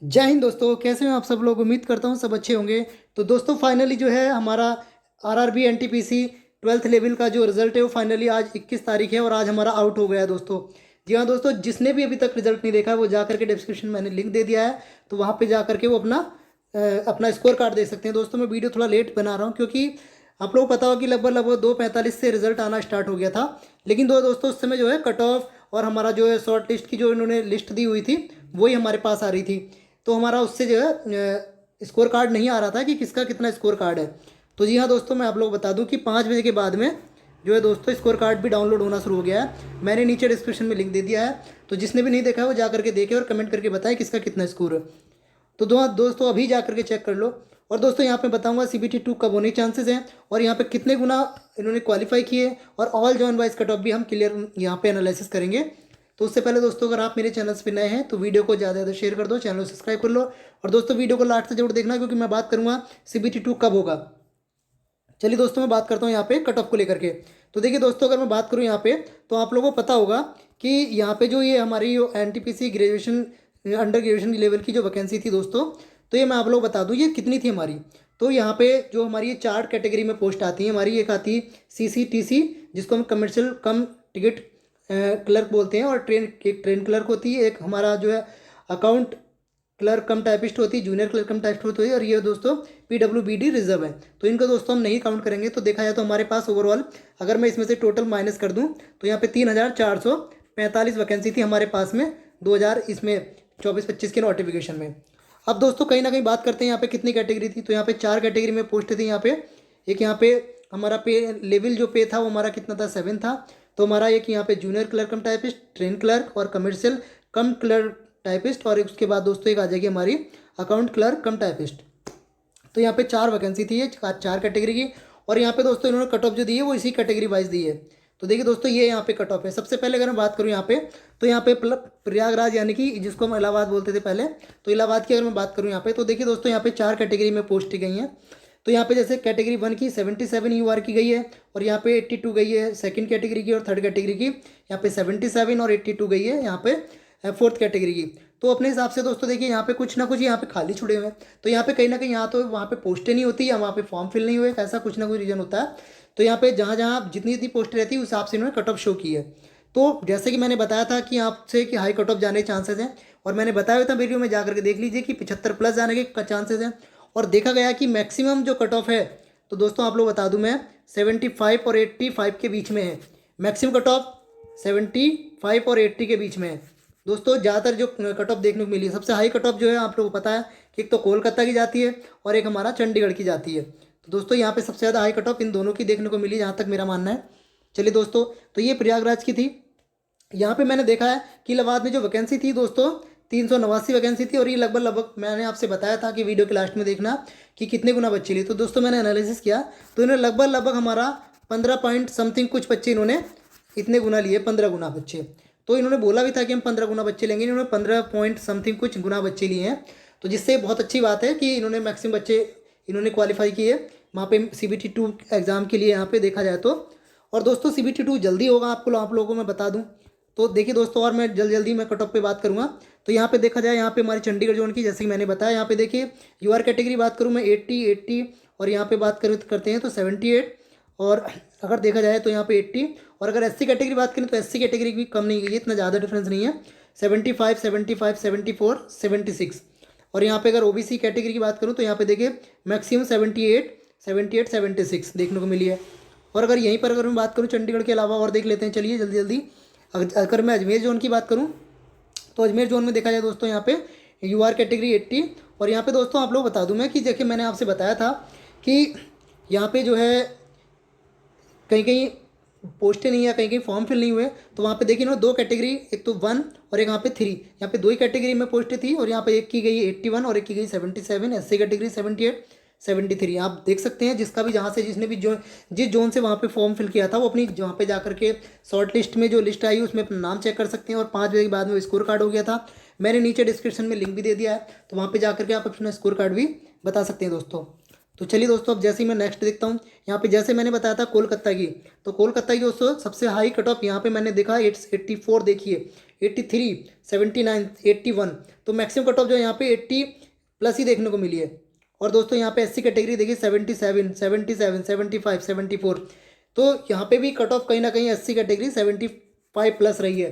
जय हिंद दोस्तों, कैसे हैं आप सब लोग। उम्मीद करता हूँ सब अच्छे होंगे। तो दोस्तों फाइनली जो है हमारा आरआरबी एनटीपीसी 12th लेवल का जो रिजल्ट है वो फाइनली आज 21 तारीख है और आज हमारा आउट हो गया है दोस्तों। जी हाँ दोस्तों, जिसने भी अभी तक रिजल्ट नहीं देखा है वो जा करके डिस्क्रिप्शन में मैंने लिंक दे दिया है, तो वहाँ पे जा करके वो अपना स्कोर कार्ड दे सकते हैं। दोस्तों मैं वीडियो थोड़ा लेट बना रहा हूँ क्योंकि आप लोग पता हो कि लगभग लगभग 2:45 से रिजल्ट आना स्टार्ट हो गया था। लेकिन दोस्तों उस समय जो है कट ऑफ और हमारा जो है शॉर्ट लिस्ट की जो इन्होंने लिस्ट दी हुई थी वही हमारे पास आ रही थी। तो हमारा उससे जो है स्कोर कार्ड नहीं आ रहा था कि किसका कितना स्कोर कार्ड है। तो जी हाँ दोस्तों, मैं आप लोग बता दूं कि 5 बजे के बाद में जो है दोस्तों स्कोर कार्ड भी डाउनलोड होना शुरू हो गया है। मैंने नीचे डिस्क्रिप्शन में लिंक दे दिया है, तो जिसने भी नहीं देखा है वो जा करके देखे और कमेंट करके बताए किसका कितना स्कोर है। तो दोस्तों अभी जा करके चेक कर लो। और दोस्तों यहाँ पे बताऊंगा CBT 2 कब होने के चांसेस हैं और यहाँ पे कितने गुना इन्होंने क्वालिफाई किए, और all John wise cut off भी हम क्लियर यहाँ पे एनालिसिस करेंगे। तो उससे पहले दोस्तों अगर आप मेरे चैनल पे नए हैं तो वीडियो को ज़्यादा ज़्यादा शेयर कर दो, चैनल को सब्सक्राइब कर लो। और दोस्तों वीडियो को लास्ट तक जरूर देखना क्योंकि मैं बात करूँगा CBT 2 कब होगा। चलिए दोस्तों मैं बात करता हूँ यहाँ पे कट ऑफ को लेकर के। तो देखिए दोस्तों, अगर मैं बात करूँ यहाँ पे तो आप लोगों को पता होगा कि यहाँ पे जो ये हमारी NTPC graduation under graduation level की जो वैकेंसी थी दोस्तों, तो ये मैं आप लोग बता दूँ ये कितनी थी हमारी। तो यहाँ पे जो हमारी ये 4 कैटेगरी में पोस्ट आती है हमारी, एक आती है CCTC जिसको हम कमर्शियल कम टिकट क्लर्क बोलते हैं, और एक ट्रेन क्लर्क होती है, एक हमारा जो है अकाउंट क्लर्क कम टाइपिस्ट होती है, जूनियर क्लर्क कम टाइपिस्ट होती है, और ये दोस्तों PWBD रिजर्व है। तो इनको दोस्तों हम नहीं काउंट करेंगे। तो देखा जाए तो हमारे पास ओवरऑल अगर मैं इसमें से टोटल माइनस कर दूं तो यहाँ पे 3,445 वैकेंसी थी हमारे पास में 2000 इसमें 24-25 के नोटिफिकेशन में। अब दोस्तों कहीं ना कहीं बात करते हैं यहाँ पे कितनी कैटेगरी थी। तो यहाँ पे 4 कैटेगरी में पोस्ट थी यहाँ पे। एक यहाँ पे हमारा पे लेवल जो पे था वो हमारा कितना था, 7 था। तो हमारा एक यहाँ पे जूनियर क्लर्क कम टाइपिस्ट, ट्रेन क्लर्क और कमर्शियल कम क्लर्क टाइपिस्ट, और उसके बाद दोस्तों एक आ जाएगी हमारी अकाउंट क्लर्क कम टाइपिस्ट। तो यहाँ पे 4 वैकेंसी थी ये 4 कैटेगरी की। और यहाँ पे दोस्तों इन्होंने कट ऑफ जो दी है वो इसी कैटेगरी वाइज दी है। तो देखिए दोस्तों ये यहाँ पे कट ऑफ है। सबसे पहले अगर मैं बात करूँ यहाँ पे तो यहाँ पे प्रयागराज यानी कि जिसको हम इलाहाबाद बोलते थे पहले, तो इलाहाबाद की अगर मैं बात करूँ यहाँ पे तो देखिए दोस्तों यहाँ पे 4 कैटेगरी में पोस्ट की गई हैं। तो यहाँ पे जैसे कैटेगरी 1 की 77 UR की गई है, और यहाँ पे 82 गई है सेकंड कैटेगरी की, और थर्ड कैटेगरी की यहाँ पे 77 और 82 गई है यहाँ पे फोर्थ कैटेगरी की। तो अपने हिसाब से दोस्तों देखिए यहाँ पे कुछ ना कुछ यहाँ पे खाली छुड़े हुए हैं। तो यहाँ पे कहीं ना कहीं यहाँ तो वहाँ पे पोस्टें नहीं होती या वहाँ पे फॉर्म फिल नहीं हुए, ऐसा कुछ ना कुछ रीजन होता है। तो यहाँ पे जहाँ जहाँ जितनी जितनी पोस्टें रहती है उस हिसाब से इन्होंने कट ऑफ शो की है। तो जैसे कि मैंने बताया था कि आपसे कि हाई कट ऑफ जाने के चांसेस हैं, और मैंने बताया हुआ था वीडियो में जा करके देख लीजिए कि 75 प्लस जाने के चांसेस हैं। और देखा गया कि मैक्सिमम जो कट ऑफ है तो दोस्तों आप लोग बता दूं मैं 75 और 85 के बीच में है। मैक्सिमम कट ऑफ 75 और 80 के बीच में है दोस्तों। ज़्यादातर जो कट ऑफ देखने को मिली है, सबसे हाई कट ऑफ जो है आप लोगों को पता है कि एक तो कोलकाता की जाती है और एक हमारा चंडीगढ़ की जाती है। तो दोस्तों यहाँ पे सबसे ज़्यादा हाई कट ऑफ इन दोनों की देखने को मिली जहाँ तक मेरा मानना है। चलिए दोस्तों, तो ये प्रयागराज की थी। यहाँ पे मैंने देखा है कि इलाहाबाद में जो वैकेंसी थी दोस्तों 389 वैकेंसी थी, और ये लगभग लगभग मैंने आपसे बताया था कि वीडियो के लास्ट में देखना कि कितने गुना बच्चे लिए। तो दोस्तों मैंने एनालिसिस किया तो इन्होंने लगभग लगभग हमारा 15 पॉइंट समथिंग कुछ बच्चे इन्होंने इतने गुना लिए, 15 गुना बच्चे। तो इन्होंने बोला भी था कि हम 15 गुना बच्चे लेंगे, इन्होंने 15 पॉइंट समथिंग कुछ गुना बच्चे लिए हैं। तो जिससे बहुत अच्छी बात है कि इन्होंने मैक्सिमम बच्चे इन्होंने क्वालिफाई किए वहाँ पे CBT 2 एग्ज़ाम के लिए यहाँ पे देखा जाए तो। और दोस्तों CBT 2 जल्दी होगा, आप लोगों को मैं बता दूँ। तो देखिए दोस्तों, और मैं जल्दी मैं कट ऑफ पे बात करूँगा। तो यहाँ पे देखा जाए यहाँ पे हमारी चंडीगढ़ जोन की जैसे कि मैंने बताया, यहाँ पे देखिए UR कैटेगरी बात करूँ मैं 80 और यहाँ पे बात करते हैं तो 78, और अगर देखा जाए तो यहाँ पे 80, और अगर SC कैटेगरी बात करें तो SC कैटेगरी भी कम नहीं गई है, इतना ज़्यादा डिफरेंस नहीं है, 75 75 74 76। और यहाँ पे अगर OBC कैटेगरी की बात करूँ तो यहाँ पे देखिए मैक्सिमम 78 76 देखने को मिली है। और अगर यहीं पर अगर मैं बात करूँ चंडीगढ़ के अलावा और देख लेते हैं, चलिए जल्दी जल्दी। अगर मैं अजमेर जोन की बात करूँ तो अजमेर जोन में देखा जाए दोस्तों यहाँ पे UR कैटेगरी 80, और यहाँ पे दोस्तों आप लोग बता दूं मैं कि देखिए मैंने आपसे बताया था कि यहाँ पे जो है कहीं कहीं पोस्टें नहीं है, कहीं कहीं फॉर्म फिल नहीं हुए। तो वहाँ पे देखिए ना 2 कैटेगरी, एक तो 1 और एक यहाँ पे 3, यहाँ पे 2 ही कैटेगरी में पोस्टें थी, और यहाँ पे एक की गई 81 और एक की गई 77, SC कैटेगरी 78 73। आप देख सकते हैं जिसका भी जहाँ से जिसने भी जो जिस जोन से वहाँ पे फॉर्म फिल किया था वो अपनी वहाँ पे जा करके शॉर्ट लिस्ट में जो लिस्ट आई उसमें अपना नाम चेक कर सकते हैं। और 5 बजे के बाद में स्कोर कार्ड हो गया था। मैंने नीचे डिस्क्रिप्शन में लिंक भी दे दिया है, तो वहाँ पे जा करके आप अपना स्कोर कार्ड भी बता सकते हैं दोस्तों। तो चलिए दोस्तों, अब जैसे ही मैं नेक्स्ट देखता हूँ यहाँ पे जैसे मैंने बताया था कोलकाता की, तो कोलकाता की दोस्तों सबसे हाई कट ऑफ यहाँ पे मैंने देखा 84 देखिए 83, 79, 81। तो मैक्सिमम कट ऑफ जो है यहाँ पे 80 प्लस ही देखने को मिली है। और दोस्तों यहाँ पे एससी कैटेगरी देखिए 77, 77, 75, 74। तो यहाँ पे भी कट ऑफ कहीं ना कहीं एससी कैटेगरी 75 प्लस रही है।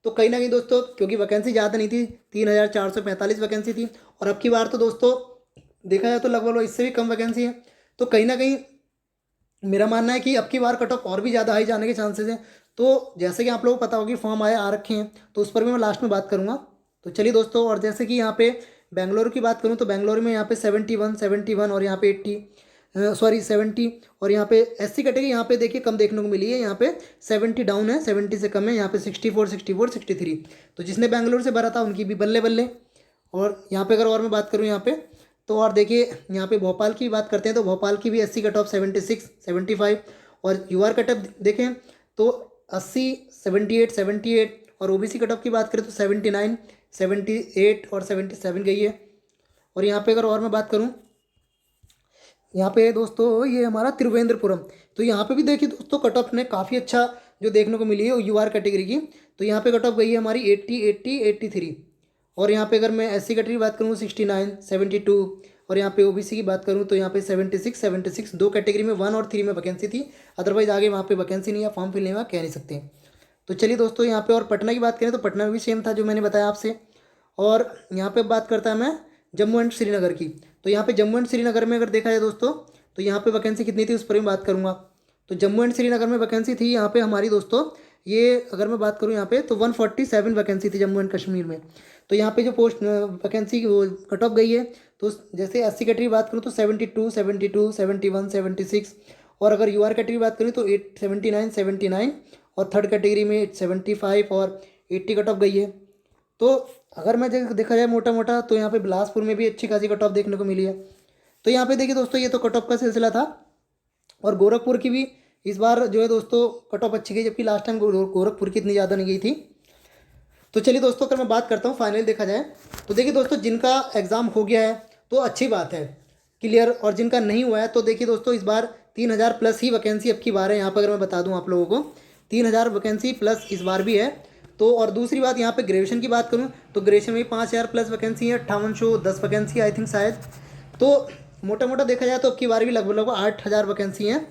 तो कहीं ना कहीं दोस्तों क्योंकि वैकेंसी ज़्यादा नहीं थी, 3445 वैकेंसी थी, और अब की बार तो दोस्तों देखा जाए तो लगभग इससे भी कम वैकेंसी है। तो कहीं ना कहीं मेरा मानना है कि अब की बार कट ऑफ और भी ज़्यादा हाई जाने के चांसेस हैं। तो जैसे कि आप लोगों को पता होगी फॉर्म आए आ रखे हैं, तो उस पर भी मैं लास्ट में बात करूँगा। तो चलिए दोस्तों, और जैसे कि यहाँ पे बेंगलुरु की बात करूँ तो बेंगलुरु में यहाँ पे 71, 71 और यहाँ पे 80, सॉरी 70। और यहाँ पे एससी कैटेगरी यहाँ पे देखिए कम देखने को मिली है, यहाँ पे 70 डाउन है, 70 से कम है, यहाँ पे 64, 64, 63। तो जिसने बेंगलुरु से भरा था उनकी भी बल्ले बल्ले। और यहाँ पे अगर और मैं बात करूँ यहाँ पे, तो और देखिए यहाँ पे भोपाल की बात करते हैं तो भोपाल की भी एससी कट ऑफ 76, 75। और यूआर कट ऑफ देखें तो 80, 78, 78। और ओबीसी कट ऑफ की बात करें तो 79, 78 और 77 गई है। और यहाँ पे अगर और मैं बात करूँ, यहाँ पे दोस्तों ये हमारा त्रिवेंद्रपुरम, तो यहाँ पे भी देखिए दोस्तों कट ऑफ ने काफ़ी अच्छा जो देखने को मिली है यूआर कैटेगरी की। तो यहाँ पे कट ऑफ गई है हमारी 80, 80, 83। और यहाँ पे अगर मैं एससी कैटेगरी की बात करूँ 69, 72। और यहाँ पे ओबीसी की बात करूँ तो यहाँ पे 76, 76। दो कैटेगरी में 1 और 3 में वैकेंसी थी, अदरवाइज आगे वहाँ पे वैकेंसी नहीं है, फॉर्म फिल नहीं हुआ, कह नहीं सकते। तो चलिए दोस्तों यहाँ पे और पटना की बात करें तो पटना में भी सेम था जो मैंने बताया आपसे। और यहाँ पे बात करता है मैं जम्मू एंड श्रीनगर की। तो यहाँ पे जम्मू एंड श्रीनगर में अगर देखा जाए दोस्तों तो यहाँ पे वैकेंसी कितनी थी उस पर भी बात करूँगा। तो जम्मू एंड श्रीनगर में वैकेंसी थी यहाँ पे हमारी दोस्तों, ये अगर मैं बात करूँ यहाँ पे तो 147 वैकेंसी थी जम्मू एंड कश्मीर में। तो यहाँ पे जो पोस्ट वैकेंसी वो कट ऑफ गई है, तो जैसे एससी कैटेगरी की बात करूँ तो 72, 72, 71, 76। और अगर यूआर कैटेगरी की बात करूँ तो 79, 79। और थर्ड कैटेगरी में 75 और 80 कट ऑफ गई है। तो अगर मैं देखा जाए मोटा मोटा तो यहाँ पे बिलासपुर में भी अच्छी खासी कट ऑफ देखने को मिली है। तो यहाँ पे देखिए दोस्तों ये तो कट ऑफ का सिलसिला था। और गोरखपुर की भी इस बार जो है दोस्तों कट ऑफ अच्छी गई, जबकि लास्ट टाइम गोरखपुर की इतनी ज़्यादा नहीं गई थी। तो चलिए दोस्तों अगर मैं बात करता हूँ फाइनल देखा जाए तो देखिए दोस्तों जिनका एग्ज़ाम हो गया है तो अच्छी बात है क्लियर, और जिनका नहीं हुआ है तो देखिए दोस्तों इस बार 3000 प्लस ही वैकेंसी अब की बार है। यहाँ पर अगर मैं बता दूँ आप लोगों को 3000 वैकेंसी प्लस इस बार भी है। तो और दूसरी बात यहाँ पे ग्रेजुएशन की बात करूँ तो ग्रेजुएशन में 5000 प्लस वैकेंसी है, 5810 वैकेंसी आई थिंक शायद। तो मोटा मोटा देखा जाए तो अब की बार भी लगभग लगभग 8000 वैकेंसी हैं।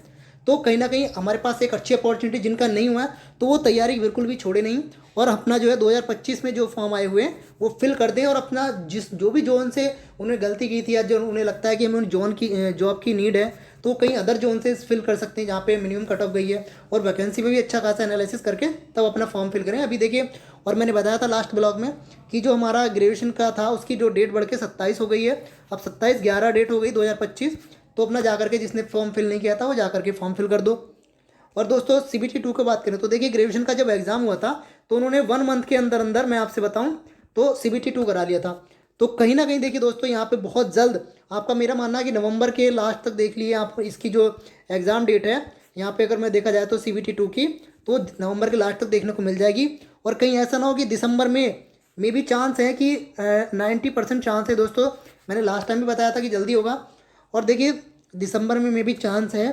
तो कहीं ना कहीं हमारे पास एक अच्छी अपॉर्चुनिटी, जिनका नहीं हुआ है तो वो तैयारी बिल्कुल भी छोड़े नहीं, और अपना जो है 2025 में जो फॉर्म आए हुए हैं वो फिल कर दें। और अपना जिस जो भी जोन से उन्हें गलती की थी या जो उन्हें लगता है कि हमें उन जोन की जॉब की नीड है तो कहीं अदर जोन से फिल कर सकते हैं जहाँ पे मिनिमम कट ऑफ गई है, और वैकेंसी में भी अच्छा खासा एनालिसिस करके तब अपना फॉर्म फिल करें। अभी देखिए, और मैंने बताया था लास्ट ब्लॉग में कि जो हमारा ग्रेजुएशन का था उसकी जो डेट बढ़ के 27 हो गई है, अब 27/11 डेट हो गई 2025। तो अपना जा करके जिसने फॉर्म फिल नहीं किया था वो जा करके फॉर्म फिल कर दो। और दोस्तों CBT 2 की बात करें तो देखिए ग्रेजुएशन का जब एग्ज़ाम हुआ था तो उन्होंने 1 मंथ के अंदर अंदर मैं आपसे बताऊं तो CBT 2 करा लिया था। तो कहीं ना कहीं देखिए दोस्तों यहाँ पे बहुत जल्द आपका, मेरा मानना है कि नवंबर के लास्ट तक देख लिए आप इसकी जो एग्ज़ाम डेट है यहाँ पे अगर मैं देखा जाए तो CBT 2 की तो नवंबर के लास्ट तक देखने को मिल जाएगी। और कहीं ऐसा ना हो कि दिसंबर में भी चांस है कि 90% चांस है दोस्तों, मैंने लास्ट टाइम भी बताया था कि जल्दी होगा। और देखिए दिसंबर में भी चांस है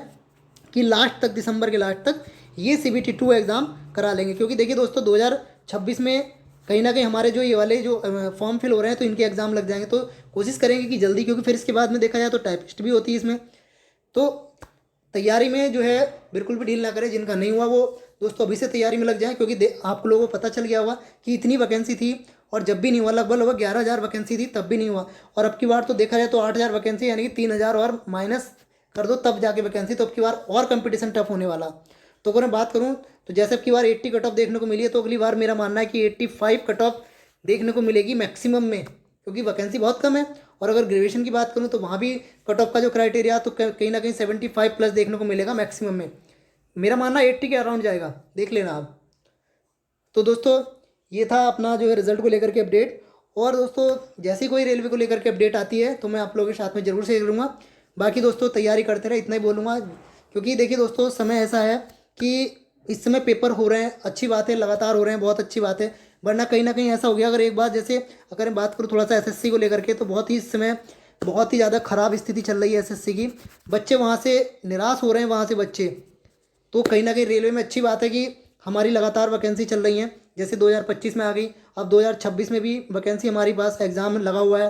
कि लास्ट तक, दिसंबर के लास्ट तक ये CBT 2 एग्ज़ाम करा लेंगे, क्योंकि देखिए दोस्तों 2026 में कहीं ना कहीं हमारे जो ये वाले जो फॉर्म फिल हो रहे हैं तो इनके एग्ज़ाम लग जाएंगे। तो कोशिश करेंगे कि जल्दी, क्योंकि फिर इसके बाद में देखा जाए तो टाइपिस्ट भी होती है इसमें। तो तैयारी में जो है बिल्कुल भी ढील ना करें, जिनका नहीं हुआ वो दोस्तों अभी से तैयारी में लग जाएं, क्योंकि आप लोगों को पता चल गया होगा कि इतनी वैकेंसी थी और जब भी नहीं हुआ, लगभग लगभग 11000 वैकेंसी थी तब भी नहीं हुआ। और अब की बार तो देखा जाए तो 8000 वैकेंसी, यानी कि 3000 और माइनस कर दो तब जाके वैकेंसी। तो अब की बार और कंपटीशन टफ होने वाला। तो अगर मैं बात करूँ तो जैसे अब की बार 80 कट ऑफ देखने को मिली है, तो अगली बार मेरा मानना है कि 85 कट ऑफ देखने को मिलेगी मैक्सिमम में, क्योंकि वैकेंसी बहुत कम है। और अगर ग्रेजुएशन की बात करूँ तो वहाँ भी कट ऑफ का जो क्राइटेरिया तो कहीं ना कहीं 75 प्लस देखने को मिलेगा मैक्सिमम में। मेरा मानना 80 के अराउंड जाएगा, देख लेना आप। तो दोस्तों ये था अपना जो है रिजल्ट को लेकर के अपडेट। और दोस्तों जैसी कोई रेलवे को लेकर के अपडेट आती है तो मैं आप लोगों के साथ में ज़रूर शेयर करूँगा। बाकी दोस्तों तैयारी करते रहे, इतना ही बोलूँगा, क्योंकि देखिए दोस्तों समय ऐसा है कि इस समय पेपर हो रहे हैं, अच्छी बात है, लगातार हो रहे हैं, बहुत अच्छी बात है। वरना कहीं ना कहीं ऐसा हो गया, अगर एक बार जैसे अगर मैं बात करूँ थोड़ा सा SSC को लेकर के, तो बहुत ही इस समय बहुत ही ज़्यादा ख़राब स्थिति चल रही है SSC की। बच्चे वहाँ से निराश हो रहे हैं, वहाँ से बच्चे। तो कहीं ना कहीं रेलवे में अच्छी बात है कि हमारी लगातार वैकेंसी चल रही हैं, जैसे 2025 में आ गई, अब 2026 में भी वैकेंसी हमारी पास एग्ज़ाम लगा हुआ है।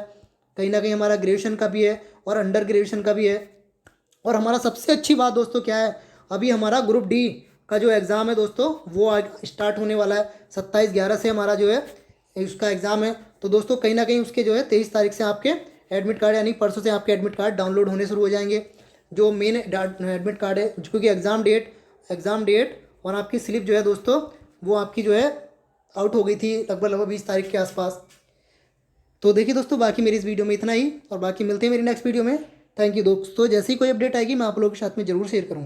कहीं ना कहीं हमारा ग्रेजुएशन का भी है और अंडर ग्रेजुएशन का भी है। और हमारा सबसे अच्छी बात दोस्तों क्या है, अभी हमारा ग्रुप डी का जो एग्ज़ाम है दोस्तों वो आज स्टार्ट होने वाला है। 27/11 से हमारा जो है उसका एग्ज़ाम है। तो दोस्तों कहीं ना कहीं उसके जो है 23 तारीख से आपके एडमिट कार्ड, यानी परसों से आपके एडमिट कार्ड डाउनलोड होने शुरू हो जाएंगे। जो मेन एडमिट कार्ड है, क्योंकि एग्ज़ाम डेट और आपकी स्लिप जो है दोस्तों वो आपकी जो है आउट हो गई थी लगभग 20 तारीख के आसपास। तो देखिए दोस्तों, बाकी मेरी इस वीडियो में इतना ही, और बाकी मिलते हैं मेरी नेक्स्ट वीडियो में। थैंक यू दोस्तों, जैसे ही कोई अपडेट आएगी मैं आप लोगों के साथ में ज़रूर शेयर करूँगा।